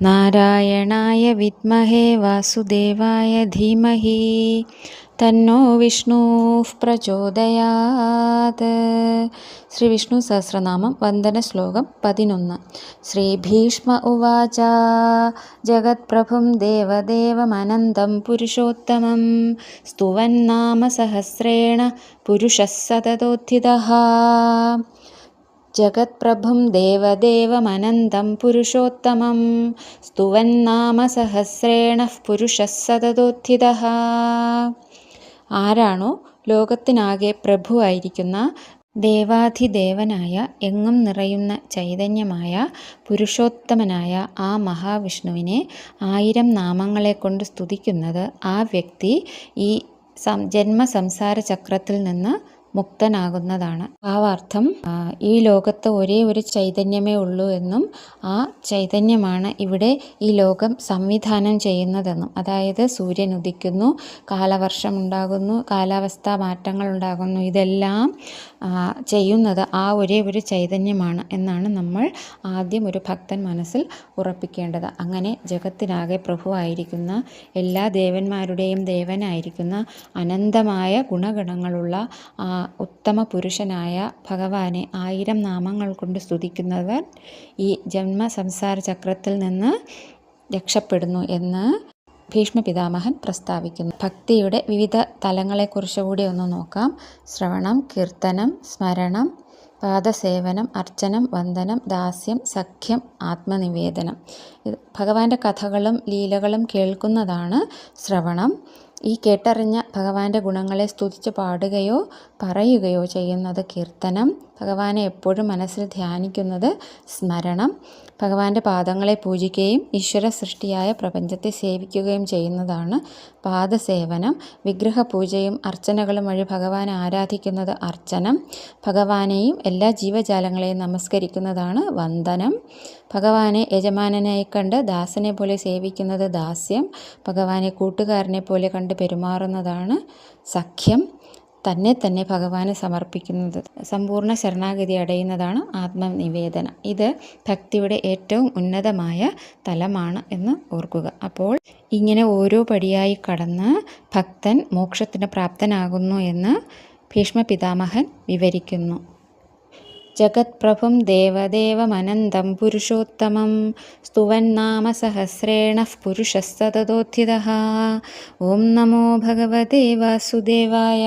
നാരായണായ വിദ്മഹേ വാസുദേവായ ധീമഹി തന്നോ വിഷ്ണുഃ പ്രചോദയാത്. ശ്രീ വിഷ്ണു സഹസ്രനാമം വന്ദന ശ്ലോകം 11. ശ്രീ ഭീഷ്മ ഉവാച ജഗത്പ്രഭും ദേവദേവമനന്തം പുരുഷോത്തമം സ്തുവന്നാമ സഹസ്രേണ പുരുഷഃ സതതോത്ഥിതഃ. ജഗത്പ്രഭും ദേവദേവമനന്തം പുരുഷോത്തമം സ്തുവന്നാമ സഹസ്രേണ പുരുഷഃ സതതോത്ഥിതഃ. ആരാണോ ലോകത്തിനാകെ പ്രഭുവായിരിക്കുന്ന ദേവാധിദേവനായ എങ്ങും നിറയുന്ന ചൈതന്യമായ പുരുഷോത്തമനായ ആ മഹാവിഷ്ണുവിനെ 1000 നാമങ്ങളെ കൊണ്ട് സ്തുതിക്കുന്നത്, ആ വ്യക്തി ഈ ജന്മസംസാര ചക്രത്തിൽ നിന്ന് മുക്തനാകുന്നതാണ്. ഭാവാർത്ഥം, ഈ ലോകത്ത് ഒരേ ഒരു ചൈതന്യമേ ഉള്ളൂ എന്നും ആ ചൈതന്യമാണ് ഇവിടെ ഈ ലോകം സംവിധാനം ചെയ്യുന്നതെന്നും, അതായത് സൂര്യൻ ഉദിക്കുന്നു, കാലവർഷമുണ്ടാകുന്നു, കാലാവസ്ഥാ മാറ്റങ്ങൾ ഉണ്ടാകുന്നു, ഇതെല്ലാം ചെയ്യുന്നത് ആ ഒരേ ഒരു ചൈതന്യമാണ് എന്നാണ് നമ്മൾ ആദ്യം ഒരു ഭക്തൻ മനസ്സിൽ ഉറപ്പിക്കേണ്ടത്. അങ്ങനെ ജഗത്തിനാകെ പ്രഭുവായിരിക്കുന്ന, എല്ലാ ദേവന്മാരുടെയും ദേവനായിരിക്കുന്ന, അനന്തമായ ഗുണഗണങ്ങളുള്ള ആ ഉത്തമ പുരുഷനായ ഭഗവാനെ 1000 നാമങ്ങൾ കൊണ്ട് സ്തുതിക്കുന്നവർ ഈ ജന്മസംസാര ചക്രത്തിൽ നിന്ന് രക്ഷപ്പെടുന്നു എന്ന് ഭീഷ്മ പിതാമഹൻ പ്രസ്താവിക്കുന്നു. ഭക്തിയുടെ വിവിധ തലങ്ങളെക്കുറിച്ച് കൂടി ഒന്ന് നോക്കാം. ശ്രവണം, കീർത്തനം, സ്മരണം, പാദസേവനം, അർച്ചനം, വന്ദനം, ദാസ്യം, സഖ്യം, ആത്മനിവേദനം. ഇത് ഭഗവാന്റെ കഥകളും ലീലകളും കേൾക്കുന്നതാണ് ശ്രവണം. ഈ കേട്ടറിഞ്ഞ ഭഗവാന്റെ ഗുണങ്ങളെ സ്തുതിച്ച് പാടുകയോ പറയുകയോ ചെയ്യുന്നത് കീർത്തനം. ഭഗവാനെ എപ്പോഴും മനസ്സിൽ ധ്യാനിക്കുന്നത് സ്മരണം. ഭഗവാന്റെ പാദങ്ങളെ പൂജിക്കുകയും ഈശ്വര സൃഷ്ടിയായ പ്രപഞ്ചത്തെ സേവിക്കുകയും ചെയ്യുന്നതാണ് പാദസേവനം. വിഗ്രഹപൂജയും അർച്ചനകളും വഴി ഭഗവാനെ ആരാധിക്കുന്നത് അർച്ചനം. ഭഗവാനെയും എല്ലാ ജീവജാലങ്ങളെയും നമസ്കരിക്കുന്നതാണ് വന്ദനം. ഭഗവാനെ യജമാനനായി കണ്ട് ദാസനെ പോലെ സേവിക്കുന്നത് ദാസ്യം. ഭഗവാനെ കൂട്ടുകാരനെ പോലെ കണ്ട് പെരുമാറുന്നതാണ് സഖ്യം. തന്നെ ഭഗവാന് സമർപ്പിക്കുന്നത്, സമ്പൂർണ്ണ ശരണാഗതി അടയുന്നതാണ് ആത്മനിവേദനം. ഇത് ഭക്തിയുടെ ഏറ്റവും ഉന്നതമായ തലമാണ് എന്ന് ഓർക്കുക. അപ്പോൾ ഇങ്ങനെ ഓരോ പടിയായി കടന്ന് ഭക്തൻ മോക്ഷത്തിന് പ്രാപ്തനാകുന്നു എന്ന് ഭീഷ്മ പിതാമഹൻ വിവരിക്കുന്നു. ജഗത്പ്രഭും ദേവദേവമനന്തം പുരുഷോത്തമം സ്തുവന്നാമ സഹസ്രേണ പുരുഷഃ സതതോത്ഥിതഃ. ഓം നമോ ഭഗവതേ വാസുദേവായ.